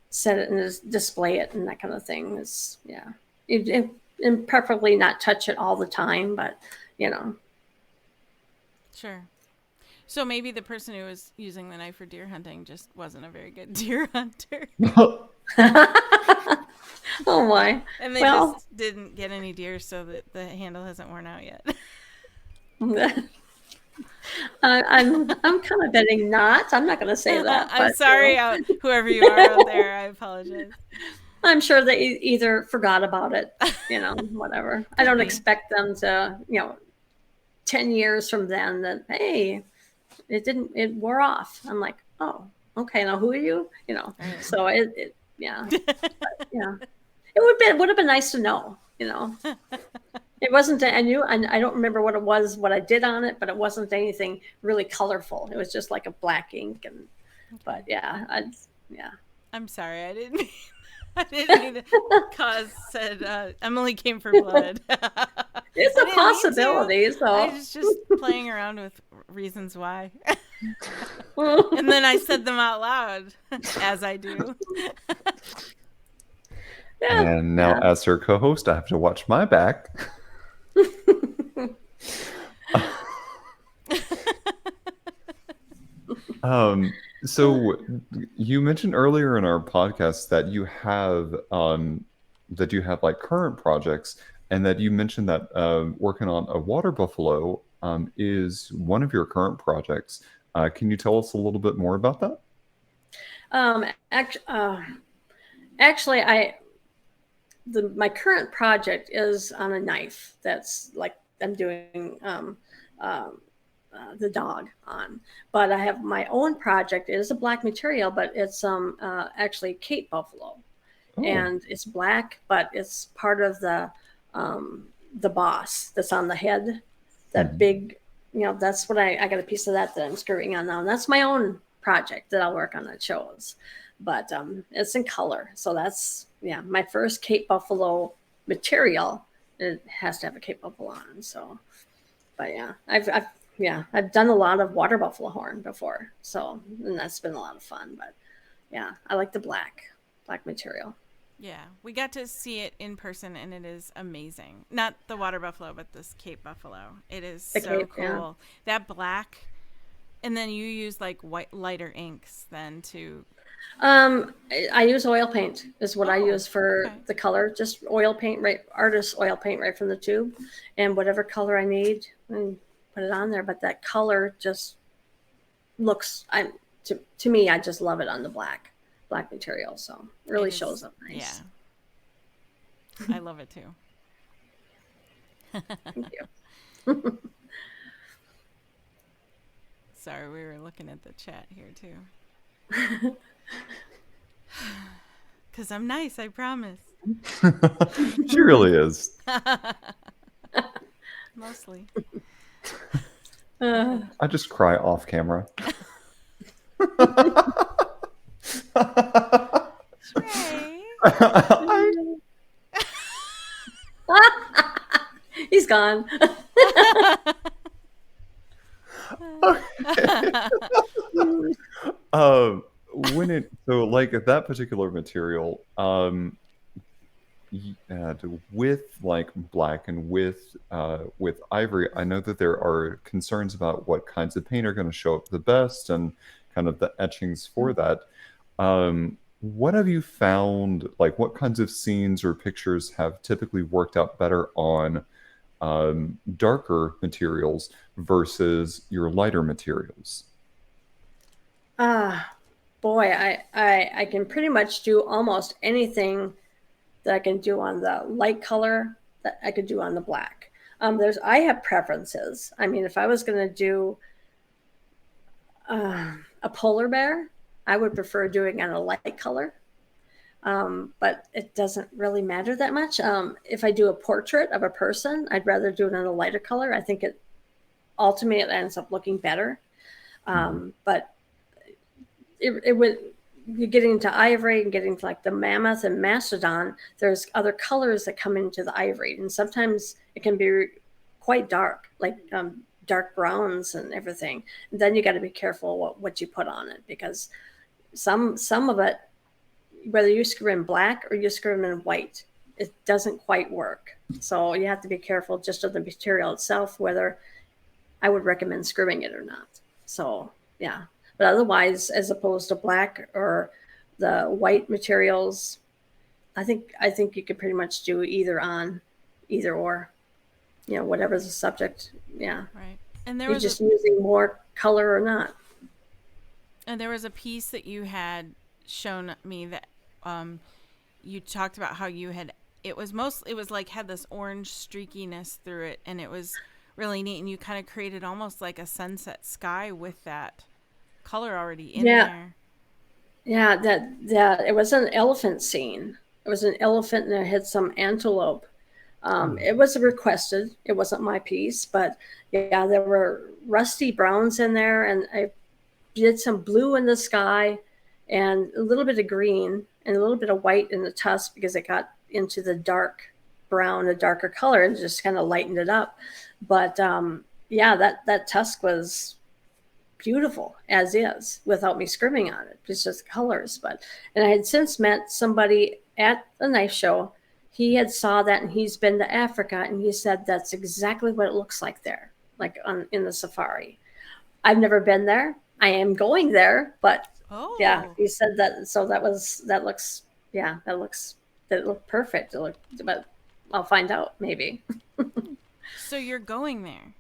set it and display it and that kind of thing. It's, and preferably not touch it all the time, but,
Sure. So maybe the person who was using the knife for deer hunting just wasn't a very good deer hunter.
Oh my.
And they just didn't get any deer, so that the handle hasn't worn out yet.
I'm kind of betting not. I'm not going to say that.
I'm sorry, whoever you are out there. I apologize.
I'm sure they either forgot about it, whatever. I don't expect them to, 10 years from then that, hey, it wore off. I'm like, oh, okay. Now who are you? So it would have been nice to know, It wasn't, I don't remember what it was, what I did on it, but it wasn't anything really colorful. It was just like a black ink. But yeah.
I'm sorry. I didn't mean to cause said, Emily came for blood.
It's a possibility. So
I was just playing around with reasons why. And then I said them out loud, as I do.
And now, as her co-host, I have to watch my back. So you mentioned earlier in our podcast that you have like current projects, and that you mentioned that working on a water buffalo is one of your current projects. Can you tell us a little bit more about that?
Actually, my current project is on a knife that's like I'm doing the dog on, but I have my own project. It is a black material, but it's actually Cape buffalo. Oh. And it's black, but it's part of the boss that's on the head, that big, that's what I got a piece of that I'm screwing on now, and that's my own project that I'll work on at shows. But it's in color, so that's my first Cape buffalo material. It has to have a Cape buffalo on. So, but I've done a lot of water buffalo horn before, so and that's been a lot of fun. But I like the black material.
Yeah, we got to see it in person, and it is amazing. Not the water buffalo, but this Cape buffalo. It is the so Cape, cool. Yeah. That black, and then you use like lighter inks then to.
I use oil paint is what I use for the color. Just oil paint, right? Artist oil paint right from the tube, and whatever color I need, and put it on there. But that color just looks. To me, I just love it on the black material. So it really shows up nice.
Yeah, I love it too.
Thank you.
Sorry, we were looking at the chat here too. Because I'm nice, I promise.
She really is.
Mostly.
I just cry off camera.
Trey.
He's gone.
So like that particular material, with like black and with ivory, I know that there are concerns about what kinds of paint are going to show up the best and kind of the etchings for that. What have you found, like what kinds of scenes or pictures have typically worked out better on darker materials versus your lighter materials?
Boy, I can pretty much do almost anything that I can do on the light color that I could do on the black. I have preferences. I mean, if I was going to do a polar bear, I would prefer doing on a light color. But it doesn't really matter that much. If I do a portrait of a person, I'd rather do it in a lighter color. I think it ultimately ends up looking better. But it would, you're getting into ivory and getting to like the mammoth and mastodon. There's other colors that come into the ivory, and sometimes it can be quite dark, like dark browns and everything. And then you got to be careful what you put on it, because some of it, whether you scrim black or you scrim in white, it doesn't quite work. So you have to be careful just of the material itself, whether I would recommend scrimming it or not. So yeah, but otherwise, as opposed to black or the white materials, I think you could pretty much do either or, whatever's the subject. Yeah.
Right. And
you're just using more color or not.
And there was a piece that you had shown me that you talked about how it was like had this orange streakiness through it, and it was really neat, and you kind of created almost like a sunset sky with that color already in there.
Yeah, that it was an elephant scene. It was an elephant, and it had some antelope. It was requested. It wasn't my piece, but yeah, there were rusty browns in there, and I did some blue in the sky and a little bit of green and a little bit of white in the tusk, because it got into the dark brown, a darker color, and just kind of lightened it up. But yeah, that tusk was beautiful as is without me scrimming on it. It's just colors. And I had since met somebody at the knife show. He had saw that, and he's been to Africa, and he said that's exactly what it looks like there, like in the safari. I've never been there. I am going there, but yeah, he said that. So that looked perfect. But I'll find out maybe.
So you're going there?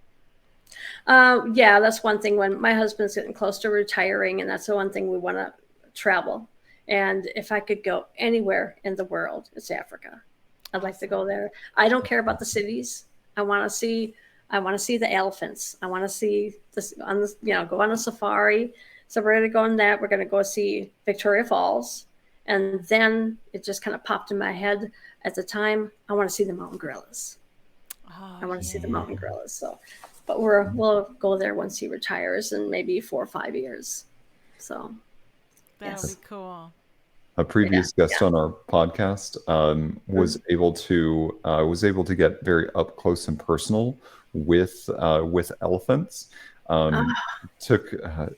Yeah, that's one thing. When my husband's getting close to retiring, and that's the one thing we want to travel. And if I could go anywhere in the world, it's Africa. I'd like to go there. I don't care about the cities. I want to see the elephants. I want to see this go on a safari. So we're going to go on that. We're going to go see Victoria Falls. And then it just kind of popped in my head at the time, I want to see the mountain gorillas. I want to see the mountain gorillas. So, but we'll go there once he retires in maybe 4 or 5 years. So
that'll be cool.
A previous guest on our podcast was able to get very up close and personal with elephants. Took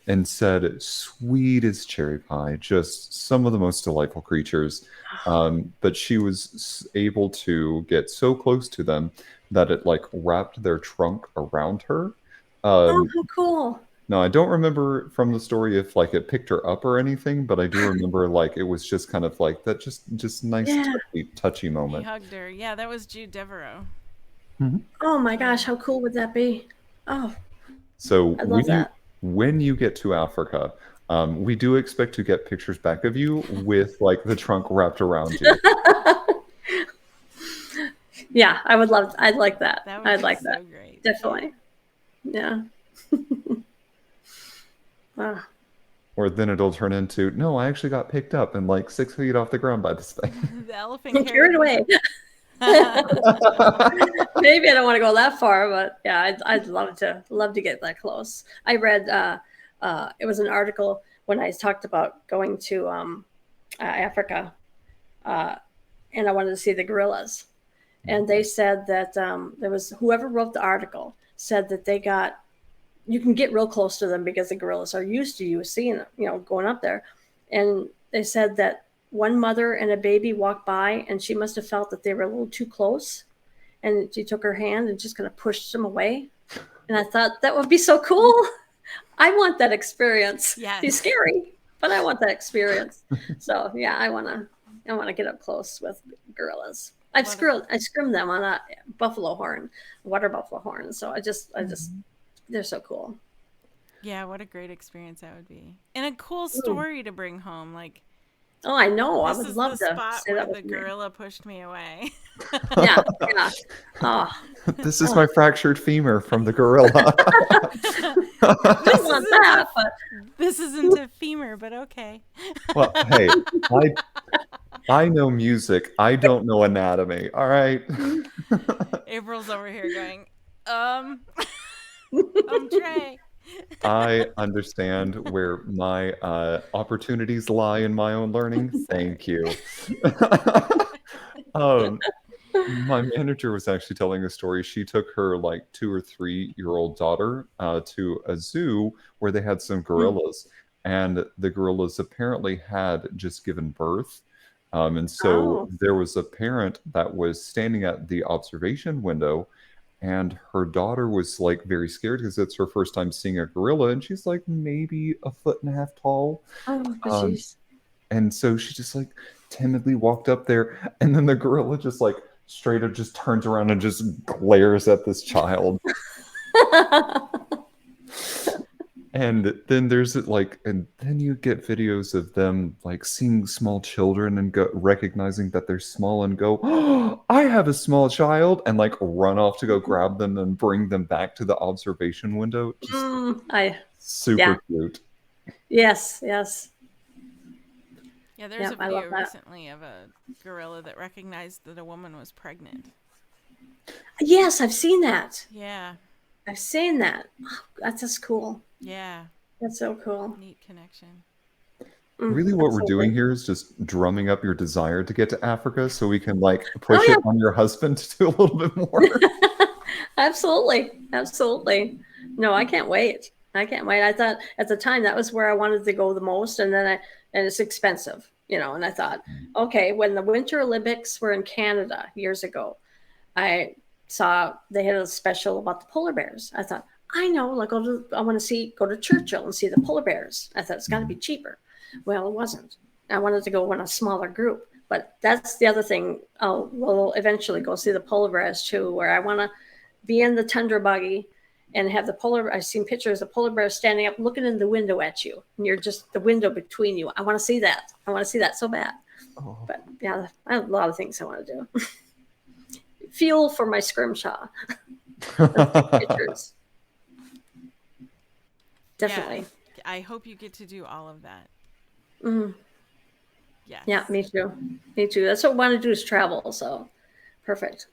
and said, sweet as cherry pie, just some of the most delightful creatures. But she was able to get so close to them that it like wrapped their trunk around her.
How cool.
No, I don't remember from the story if like it picked her up or anything, but I do remember like it was just kind of like that, just nice, touchy moment.
He hugged her. Yeah, that was Jude Devereaux.
Mm-hmm.
Oh my gosh, how cool would that be? Oh,
so when you get to Africa, we do expect to get pictures back of you with like the trunk wrapped around you.
Yeah, I'd like that. I'd like
so
that.
Great.
Definitely. Yeah. Wow.
Or then it'll turn into, no, I actually got picked up and like 6 feet off the ground by this thing.
The elephant
carried away. Maybe I don't want to go that far, but yeah, I'd love to get that close. I read it was an article when I talked about going to Africa, and I wanted to see the gorillas, and they said that there was whoever wrote the article said that you can get real close to them because the gorillas are used to you seeing them, going up there, and they said that one mother and a baby walked by, and she must have felt that they were a little too close, and she took her hand and just kind of pushed them away. And I thought that would be so cool. I want that experience.
Yes.
It's scary, but I want that experience. So yeah, I want to get up close with gorillas. I scrimmed them on a water buffalo horn. So I just they're so cool.
Yeah, what a great experience that would be, and a cool story to bring home. Like,
oh, I know. I would love to
spot
say
where
that
the gorilla pushed me away.
Yeah. Oh.
This is my fractured femur from the gorilla.
This isn't a femur, but okay.
Well, hey, I know music. I don't know anatomy. All right.
April's over here going, Trey.
I understand where my opportunities lie in my own learning. Thank you. um, my manager was actually telling a story. She took her like 2 or 3 year old daughter to a zoo where they had some gorillas, and the gorillas apparently had just given birth. And so
Oh.
there was a parent that was standing at the observation window, and her daughter was like very scared because it's her first time seeing a gorilla, and she's like maybe a foot and a half tall.
Oh,
Um,
jeez.
and so she just like timidly walked up there, and then the gorilla just like straight up just turns around and just glares at this child. And then there's like, and then you get videos of them like seeing small children and go recognizing that they're small and go, oh, I have a small child, and like run off to go grab them and bring them back to the observation window. Just super
Yeah.
cute.
Yes.
Yeah, there's
Yeah,
a
I
video
love that.
recently of a gorilla that recognized that a woman was pregnant.
Yes, I've seen that.
Yeah.
I've seen that. Oh, that's just cool.
Yeah.
That's so cool.
Neat connection.
Really, what we're doing here is just drumming up your desire to get to Africa so we can like push it on your husband to do a little bit more.
Absolutely. No, I can't wait. I thought at the time that was where I wanted to go the most, and it's expensive, and I thought, okay, when the Winter Olympics were in Canada years ago, I saw they had a special about the polar bears. I thought, I know, like I want to go to Churchill and see the polar bears. I thought it's got to be cheaper. Well, it wasn't. I wanted to go in a smaller group, but that's the other thing. We'll eventually go see the polar bears too, where I want to be in the tundra buggy and have I've seen pictures of polar bears standing up, looking in the window at you, and you're just the window between you. I want to see that. I want to see that so bad. Oh. But yeah, I have a lot of things I want to do. Fuel for my scrimshaw. Pictures. Definitely.
Yeah, I hope you get to do all of that.
Yes. Yeah, me too. That's what I want to do, is travel. So perfect.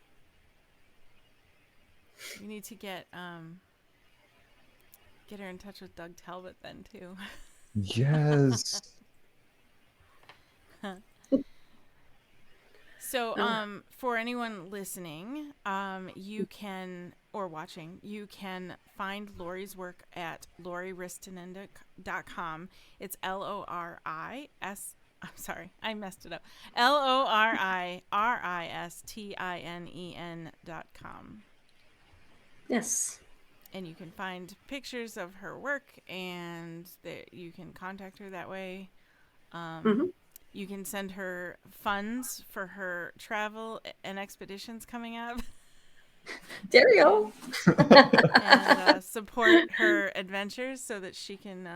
We need to get her in touch with Doug Talbot then too.
Yes.
So, for anyone listening, you can, or watching, you can find Lori's work at LoriRistinen.com. It's LORIS. I'm sorry, I messed it up. LORIRISTINEN.com.
Yes.
And you can find pictures of her work, and you can contact her that way. You can send her funds for her travel and expeditions coming up.
There you go.
And support her adventures so that she can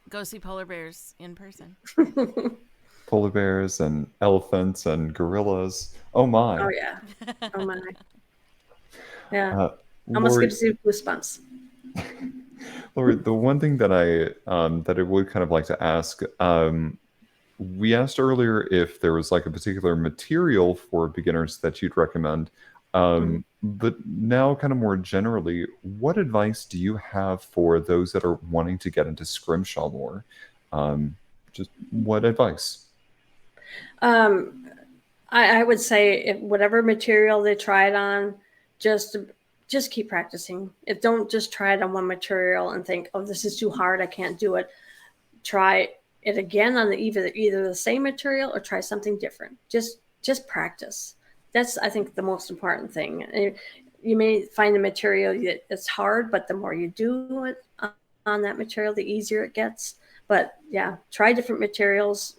go see polar bears in person.
Polar bears and elephants and gorillas. Oh my.
Oh yeah. Oh my. Yeah. Almost gives you goosebumps.
Lori, the one thing that I would kind of like to ask, we asked earlier if there was like a particular material for beginners that you'd recommend, but now kind of more generally, what advice do you have for those that are wanting to get into Scrimshaw more? Just what advice?
I would say if whatever material they try it on, just keep practicing. Don't just try it on one material and think, oh, this is too hard, I can't do it. Try it again on either the same material or try something different. Just practice. That's, I think, the most important thing. And you may find a material that's hard, but the more you do it on that material, the easier it gets. But yeah, try different materials,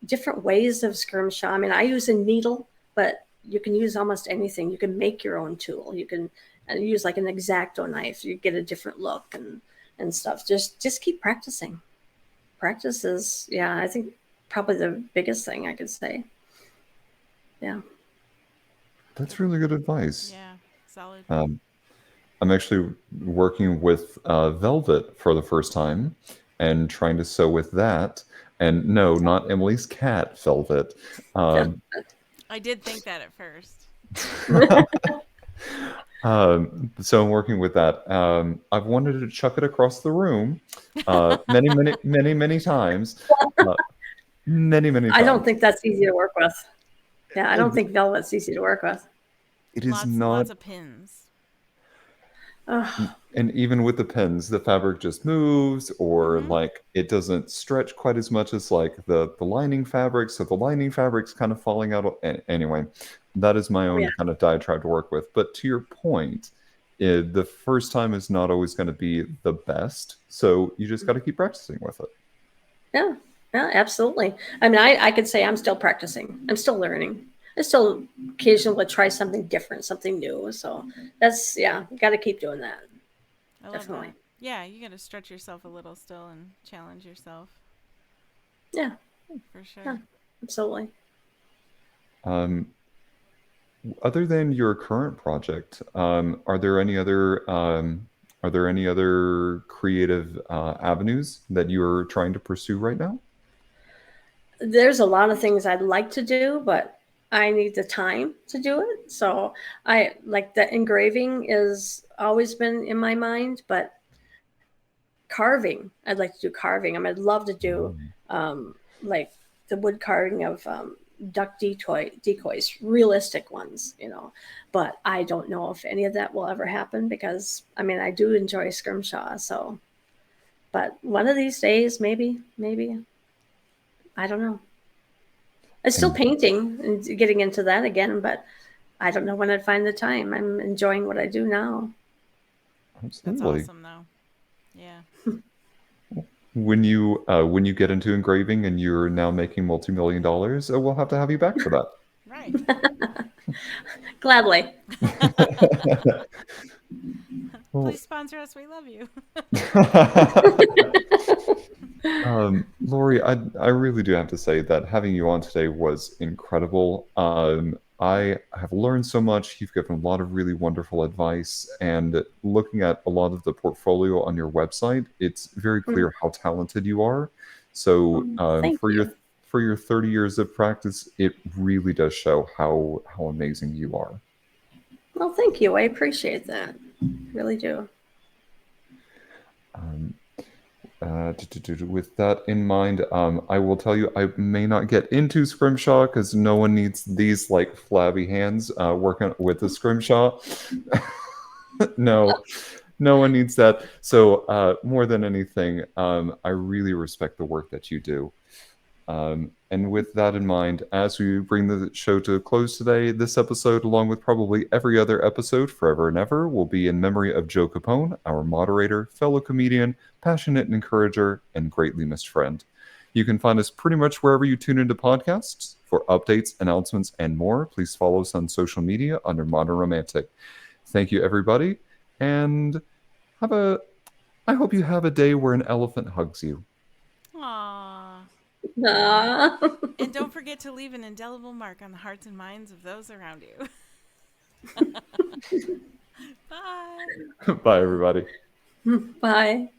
different ways of scrimshaw. I mean, I use a needle, but you can use almost anything. You can make your own tool. You can use like an X-Acto knife. You get a different look and stuff. Just keep practicing. Practice is, I think, probably the biggest thing I could say. Yeah.
That's really good advice.
Yeah, solid.
I'm actually working with velvet for the first time and trying to sew with that. And no, not Emily's cat velvet.
I did think that at first.
So I'm working with that. I've wanted to chuck it across the room many times. Many times.
I don't think that's easy to work with. Yeah, I don't think velvet's easy to work with.
It is not.
Lots of pins.
Ugh.
And even with the pins, the fabric just moves, or like it doesn't stretch quite as much as like the lining fabric. So the lining fabric's kind of falling out. Anyway, that is my own kind of diatribe to work with. But to your point, the first time is not always going to be the best. So you just got to keep practicing with it.
Yeah, absolutely. I mean, I could say I'm still practicing. I'm still learning. I still occasionally try something different, something new. So that's, you got to keep doing that. Definitely.
That. Yeah, you got to stretch yourself a little still and challenge yourself.
Yeah.
For sure.
Yeah, absolutely.
Other than your current project, are there any other creative avenues that you're trying to pursue right now?
There's a lot of things I'd like to do, but I need the time to do it. So I like the engraving is always been in my mind, but carving, I'd like to do carving. I mean, I'd love to do like the wood carving of duck decoys, realistic ones, but I don't know if any of that will ever happen because I mean, I do enjoy Scrimshaw. So, but one of these days, maybe, I don't know. I'm still painting and getting into that again, but I don't know when I'd find the time. I'm enjoying what I do now.
Absolutely.
That's awesome, though. Yeah.
When you get into engraving and you're now making multi-million dollars, we'll have to have you back for that.
Right.
Gladly.
Please sponsor us. We love you.
Lori, I really do have to say that having you on today was incredible. I have learned so much. You've given a lot of really wonderful advice, and looking at a lot of the portfolio on your website, it's very clear how talented you are. So for your 30 years of practice, it really does show how amazing you are.
Well, thank you. I appreciate that. Really do.
With that in mind, I will tell you I may not get into Scrimshaw because no one needs these like flabby hands working with the Scrimshaw. No one needs that. So more than anything, I really respect the work that you do. And with that in mind, as we bring the show to a close today, this episode, along with probably every other episode forever and ever, will be in memory of Joe Capone, our moderator, fellow comedian, passionate encourager, and greatly missed friend. You can find us pretty much wherever you tune into podcasts. For updates, announcements, and more, please follow us on social media under Modern Romantic. Thank you, everybody, and I hope you have a day where an elephant hugs you.
Aww. And don't forget to leave an indelible mark on the hearts and minds of those around you. Bye.
Bye, everybody.
Bye.